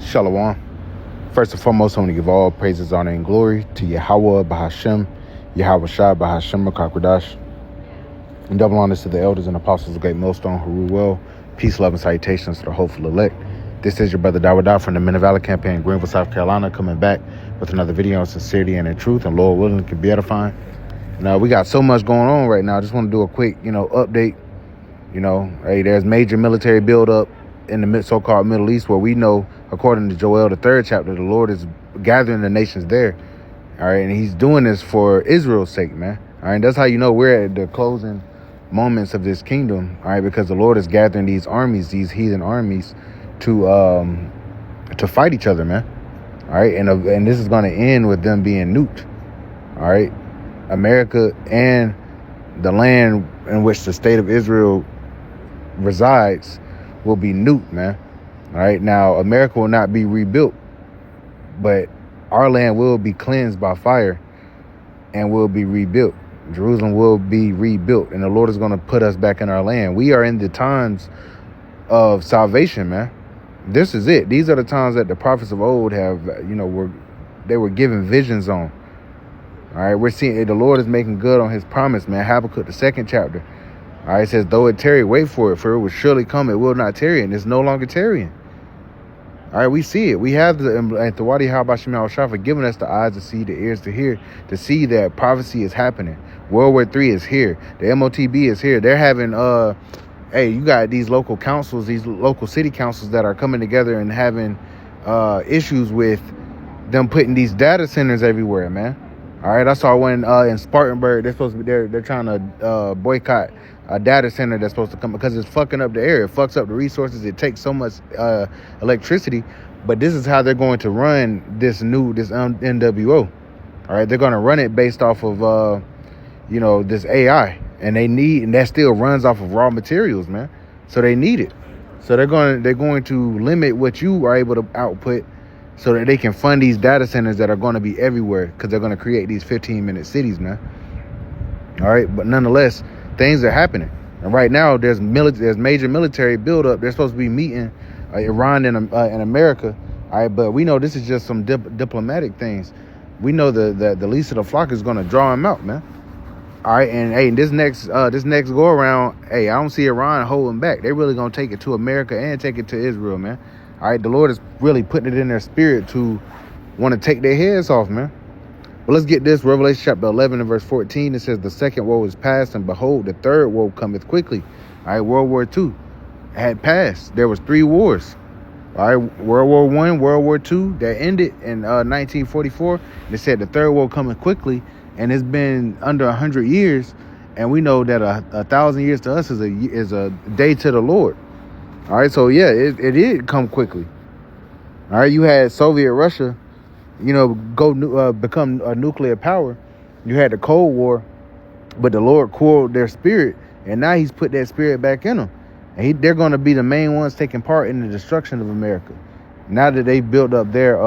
Shalom. First and foremost, I want to give all praises, honor, and glory to Yahweh Bahashem, Yahweh Shai Bahashem Makakwadash, and double honors to the elders and apostles of the Great Millstone who rule well. Peace, love, and salutations to the hopeful elect. This is your brother WW3 from the Men of Valor campaign in Greenville, South Carolina, coming back with another video on sincerity and in truth, and Lord willing, it can be edifying. Now, we got so much going on right now. I just want to do a quick, update. Hey, there's major military buildup in the so-called Middle East, where we know, according to Joel, the 3rd chapter, the Lord is gathering the nations there. All right, and he's doing this for Israel's sake, man. All right, that's how you know we're at the closing moments of this kingdom. All right, because the Lord is gathering these armies, these heathen armies, to fight each other, man. All right, and this is going to end with them being nuked. All right, America and the land in which the state of Israel resides will be nuked, man. All right, now America will not be rebuilt, but our land will be cleansed by fire and will be rebuilt. Jerusalem will be rebuilt, and the Lord is going to put us back in our land. We are in the times of salvation, man. This is it. These are the times that the prophets of old have, they were given visions on. All right, we're seeing the Lord is making good on his promise, man. Habakkuk, the 2nd chapter. All right, it says, though it tarry, wait for it will surely come. It will not tarry, and it's no longer tarrying. All right, we see it. We have the Wadi Habashim al-Shafa giving us the eyes to see, the ears to hear, to see that prophecy is happening. World War III is here. The MOTB is here. They're having, you got these local councils, these local city councils that are coming together and having issues with them putting these data centers everywhere, man. All right, I saw one in Spartanburg. They're supposed to be there. They're trying to boycott a data center that's supposed to come because it's fucking up the air. It fucks up the resources. It takes so much electricity. But this is how they're going to run this NWO. All right, they're going to run it based off of this AI, and that still runs off of raw materials, man. So they need it. So they're going to limit what you are able to output, so that they can fund these data centers that are going to be everywhere, because they're going to create these 15-minute cities, man. All right, but nonetheless, things are happening. And right now, there's major military buildup. They're supposed to be meeting Iran and America. All right, but we know this is just some diplomatic things. We know that the least of the flock is going to draw them out, man. All right, and hey, this next go around, hey, I don't see Iran holding back. They're really going to take it to America and take it to Israel, man. All right, the Lord is really putting it in their spirit to want to take their heads off, man. But let's get this. Revelation chapter 11 and verse 14, it says, the 2nd woe is past, and behold, the 3rd woe cometh quickly. All right, World War II had passed. There was 3 wars. All right, World War I, World War II, that ended in 1944. They said the 3rd woe coming quickly, and it's been under 100 years, and we know that 1,000 years to us is a day to the Lord. All right, so yeah, it did come quickly. All right, you had Soviet Russia, become a nuclear power. You had the Cold War, but the Lord cooled their spirit, and now he's put that spirit back in them. And they're going to be the main ones taking part in the destruction of America. Now that they built up their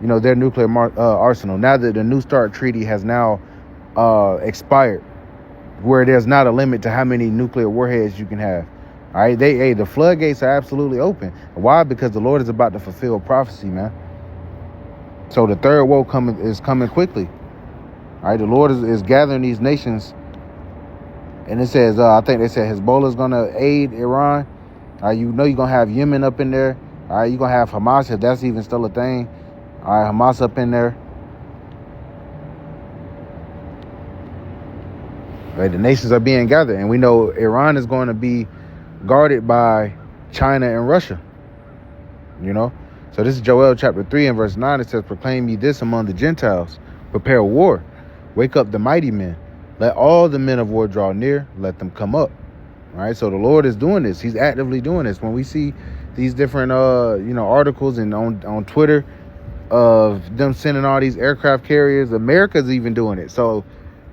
nuclear arsenal, now that the New START treaty has now expired, where there's not a limit to how many nuclear warheads you can have. All right, the floodgates are absolutely open. Why? Because the Lord is about to fulfill prophecy, man. So the 3rd woe is coming quickly. All right, the Lord is gathering these nations, and it says, I think they said Hezbollah is going to aid Iran. You're going to have Yemen up in there. All right, you're going to have Hamas, if that's even still a thing. All right, Hamas up in there. All right, the nations are being gathered, and we know Iran is going to be guarded by China and Russia. So this is Joel chapter 3 and verse 9. It says, proclaim ye this among the Gentiles, prepare war, wake up the mighty men, let all the men of war draw near, let them come up. All right, so the Lord is doing this. He's actively doing this. When we see these different articles and on Twitter of them sending all these aircraft carriers, America's even doing it. So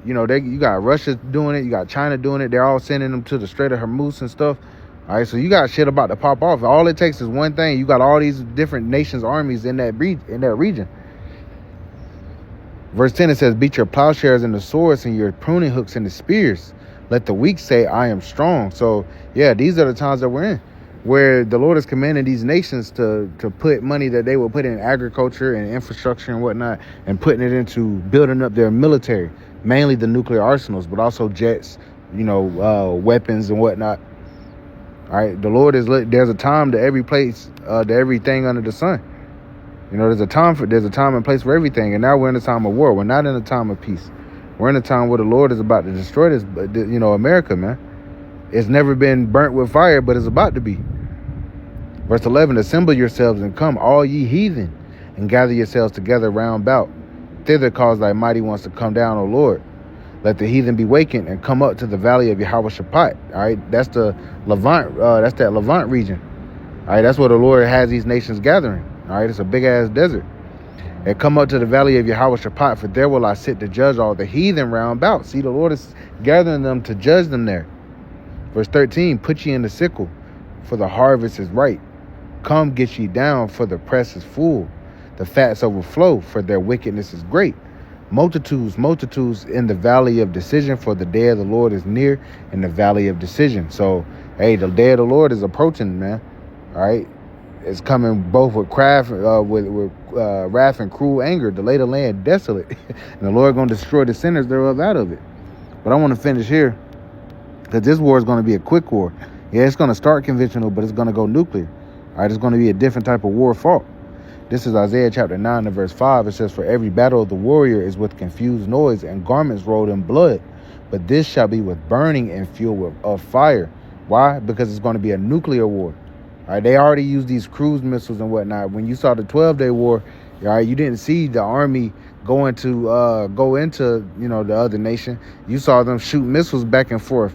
you got Russia doing it, you got China doing it. They're all sending them to the Strait of Hormuz and stuff. All right, so you got shit about to pop off. All it takes is one thing. You got all these different nations' armies in that region. Verse 10, it says, beat your plowshares and the swords and your pruning hooks and the spears. Let the weak say, I am strong. So, yeah, these are the times that we're in. where the Lord is commanding these nations to put money that they will put in agriculture and infrastructure and whatnot, and putting it into building up their military, mainly the nuclear arsenals, but also jets, weapons and whatnot. All right, the Lord there's a time to every place, to everything under the sun. There's a time and place for everything, and now we're in a time of war. We're not in a time of peace. We're in a time where the Lord is about to destroy this, America, man. It's never been burnt with fire, but it's about to be. Verse 11, assemble yourselves and come, all ye heathen, and gather yourselves together round about. Thither cause thy mighty ones to come down, O Lord. Let the heathen be wakened and come up to the valley of Yahweh-Shaphat. All right, that's the Levant. That's that Levant region. All right, that's where the Lord has these nations gathering. All right, it's a big-ass desert. And come up to the valley of Yahweh-Shaphat, for there will I sit to judge all the heathen round about. See, the Lord is gathering them to judge them there. Verse 13, put ye in the sickle, for the harvest is ripe. Come, get ye down, for the press is full. The fats overflow, for their wickedness is great. Multitudes in the valley of decision, for the day of the Lord is near in the valley of decision. So, hey, the day of the Lord is approaching, man. All right, it's coming both with wrath and cruel anger to lay the land desolate, and the Lord going to destroy the sinners thereof out of it. But I want to finish here, because this war is going to be a quick war. Yeah, it's going to start conventional, but it's going to go nuclear. All right, it's going to be a different type of war fought. This is Isaiah chapter 9 and verse 5. It says, for every battle of the warrior is with confused noise and garments rolled in blood. But this shall be with burning and fuel of fire. Why? Because it's going to be a nuclear war. All right, they already used these cruise missiles and whatnot. When you saw the 12-day war, all right, you didn't see the army go into the other nation. You saw them shoot missiles back and forth,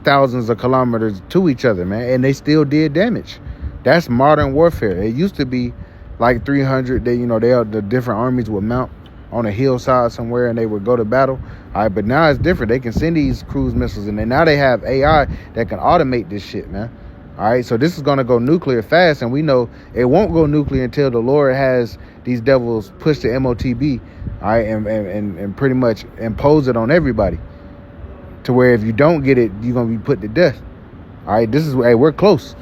thousands of kilometers to each other, man, and they still did damage. That's modern warfare. It used to be like 300. The different armies would mount on a hillside somewhere and they would go to battle. All right, but now it's different. They can send these cruise missiles, and now they have AI that can automate this shit, man. All right, so this is going to go nuclear fast, and we know it won't go nuclear until the Lord has these devils push the MOTB, all right, and pretty much impose it on everybody, to where if you don't get it, you're going to be put to death. All right, we're close.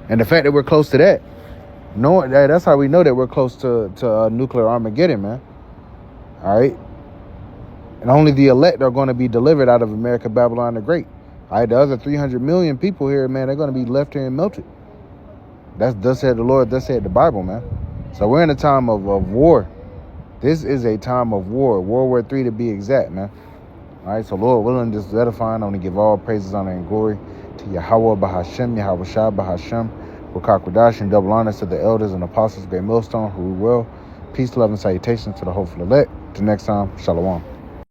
And the fact that we're close to that, that's how we know that we're close to nuclear Armageddon, man. All right, and only the elect are going to be delivered out of America, Babylon the Great. All right, the other 300 million people here, man, they're going to be left here and melted. That's thus said the Lord, thus said the Bible, man. So we're in a time of war. This is a time of war, World War III to be exact, man. All right, so Lord willing, this is edifying. I want to give all praises, honor, and glory to Yahweh Bahashem, Yahweh Shah Bahashem, Wakakwadash, and double honors to the elders and apostles, great millstone, who rule well. Peace, love, and salutations to the hopeful elect. Till next time, Shalom.